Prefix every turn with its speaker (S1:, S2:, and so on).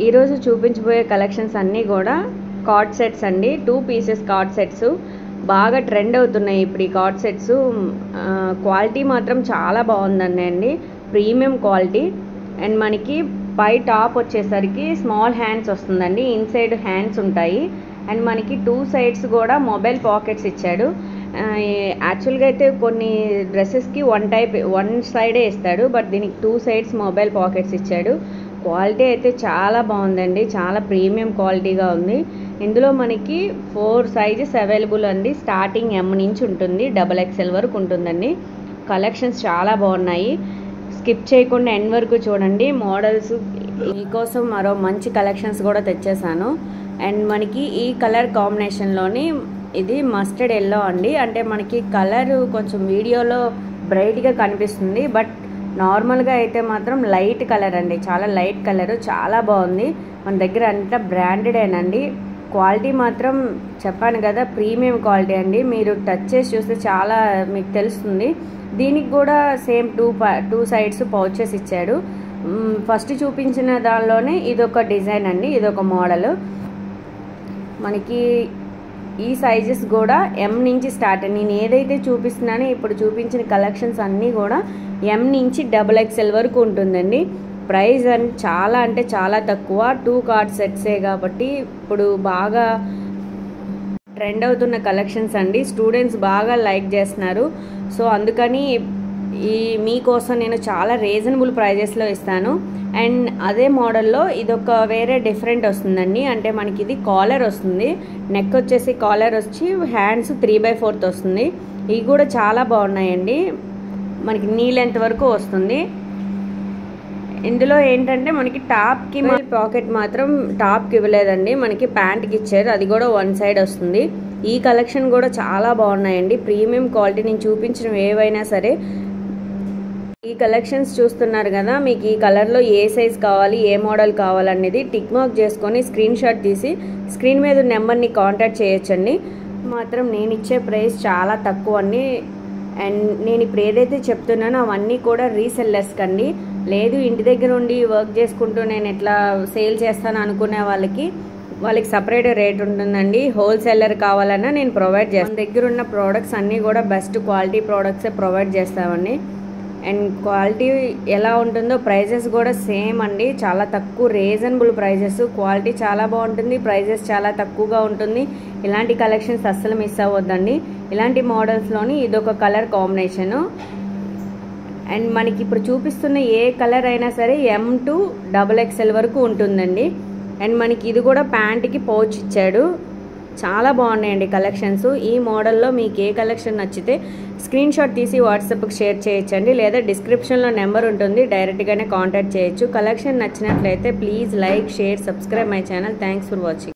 S1: ఈరోజు చూపించబోయే కలెక్షన్స్ అన్నీ కూడా కార్డ్ సెట్స్ అండి. 2 పీసెస్ కార్డ్ సెట్స్ బాగా ట్రెండ్ అవుతున్నాయి ఇప్పుడు ఈ కార్డ్ సెట్స్. క్వాలిటీ మాత్రం చాలా బాగుందండి, ప్రీమియం క్వాలిటీ. అండ్ మనకి పై టాప్ వచ్చేసరికి స్మాల్ హ్యాండ్స్ వస్తుందండి, ఇన్సైడ్ హ్యాండ్స్ ఉంటాయి. అండ్ మనకి 2 సైడ్స్ కూడా మొబైల్ పాకెట్స్ ఇచ్చాడు. యాక్చువల్గా అయితే కొన్ని డ్రెస్సెస్కి వన్ సైడే ఇస్తాడు, బట్ దీనికి 2 సైడ్స్ మొబైల్ పాకెట్స్ ఇచ్చాడు. క్వాలిటీ అయితే చాలా బాగుందండి, చాలా ప్రీమియం క్వాలిటీగా ఉంది. ఇందులో మనకి 4 సైజెస్ అవైలబుల్ అండి. స్టార్టింగ్ M నుంచి ఉంటుంది, XXL వరకు ఉంటుందండి. కలెక్షన్స్ చాలా బాగున్నాయి, స్కిప్ చేయకుండా ఎండ్ వరకు చూడండి. మోడల్స్ మీకోసం మరో మంచి కలెక్షన్స్ కూడా తెచ్చేసాను. అండ్ మనకి ఈ కలర్ కాంబినేషన్లోని ఇది మస్టర్డ్ ఎల్లో అండి. అంటే మనకి కలర్ కొంచెం వీడియోలో బ్రైట్గా కనిపిస్తుంది, బట్ నార్మల్గా అయితే మాత్రం లైట్ కలర్ అండి, చాలా లైట్ కలర్, చాలా బాగుంది. మన దగ్గర అంతా బ్రాండెడేనండి. క్వాలిటీ మాత్రం చెప్పాను కదా, ప్రీమియం క్వాలిటీ అండి. మీరు టచ్ చేసి చూస్తే చాలా మీకు తెలుస్తుంది. దీనికి కూడా సేమ్ 2 సైడ్స్ పౌచెస్ ఇచ్చాడు. ఫస్ట్ చూపించిన దానిలోనే ఇదొక డిజైన్ అండి, ఇదొక మోడల్. మనకి ఈ సైజెస్ కూడా M నుంచి స్టార్ట్. నేను ఏదైతే చూపిస్తున్నానో ఇప్పుడు చూపించిన కలెక్షన్స్ అన్నీ కూడా M నుంచి XXL వరకు ఉంటుందండి. ప్రైస్ అంటే చాలా తక్కువ. 2 కార్డ్ సెట్సే కాబట్టి ఇప్పుడు బాగా ట్రెండ్ అవుతున్న కలెక్షన్స్ అండి. స్టూడెంట్స్ బాగా లైక్ చేస్తున్నారు. సో అందుకని మీకోసం నేను చాలా రీజనబుల్ ప్రైజెస్లో ఇస్తాను. అండ్ అదే మోడల్లో ఇదొక వేరే డిఫరెంట్ వస్తుందండి. అంటే మనకి ఇది కాలర్ వస్తుంది, నెక్ వచ్చేసి కాలర్ వచ్చి హ్యాండ్స్ 3/4 వస్తుంది. ఇవి కూడా చాలా బాగున్నాయండి, మనకి నీ లెంత్ వరకు వస్తుంది. ఇందులో ఏంటంటే మనకి టాప్కి పాకెట్ మాత్రం టాప్కి ఇవ్వలేదండి, మనకి ప్యాంట్కి ఇచ్చారు, అది కూడా 1 సైడ్ వస్తుంది. ఈ కలెక్షన్ కూడా చాలా బాగున్నాయండి, ప్రీమియం క్వాలిటీ. నేను చూపించిన ఏవైనా సరే ఈ కలెక్షన్స్ చూస్తున్నారు కదా, మీకు ఈ కలర్లో ఏ సైజ్ కావాలి, ఏ మోడల్ కావాలనేది టిక్ మార్క్ చేసుకొని స్క్రీన్ షాట్ తీసి స్క్రీన్ మీద నెంబర్ని కాంటాక్ట్ చేయొచ్చండి. మాత్రం నేను ఇచ్చే ప్రైస్ చాలా తక్కువ అండి. అండ్ నేను ఇప్పుడు ఏదైతే చెప్తున్నానో అవన్నీ కూడా రీసెల్లర్స్ కండి. లేదు ఇంటి దగ్గర ఉండి వర్క్ చేసుకుంటూ నేను ఎట్లా సేల్ చేస్తాను అనుకునే వాళ్ళకి సపరేట్ రేట్ ఉంటుందండి. హోల్సేలర్ కావాలన్నా నేను ప్రొవైడ్ చేస్తాను. మన దగ్గర ఉన్న ప్రోడక్ట్స్ అన్నీ కూడా బెస్ట్ క్వాలిటీ ప్రోడక్ట్సే ప్రొవైడ్ చేస్తామండి. అండ్ క్వాలిటీ ఎలా ఉంటుందో ప్రైజెస్ కూడా సేమ్ అండి, చాలా తక్కువ రీజనబుల్ ప్రైజెస్. క్వాలిటీ చాలా బాగుంటుంది, ప్రైజెస్ చాలా తక్కువగా ఉంటుంది. ఇలాంటి కలెక్షన్స్ అస్సలు మిస్ అవ్వద్దండి. ఇలాంటి మోడల్స్లోని ఇదొక కలర్ కాంబినేషను. అండ్ మనకి ఇప్పుడు చూపిస్తున్న ఏ కలర్ అయినా సరే M to XXL వరకు ఉంటుందండి. అండ్ మనకి ఇది కూడా ప్యాంట్కి పౌచ్ ఇచ్చాడు. చాలా బాగున్నాయండి కలెక్షన్స్. ఈ మోడల్లో మీకు ఏ కలెక్షన్ నచ్చితే స్క్రీన్ షాట్ తీసి వాట్సాప్కి షేర్ చేయొచ్చండి, లేదా డిస్క్రిప్షన్లో నెంబర్ ఉంటుంది, డైరెక్ట్గానే కాంటాక్ట్ చేయొచ్చు. కలెక్షన్ నచ్చినట్లయితే please like, share, subscribe my channel. Thanks for watching.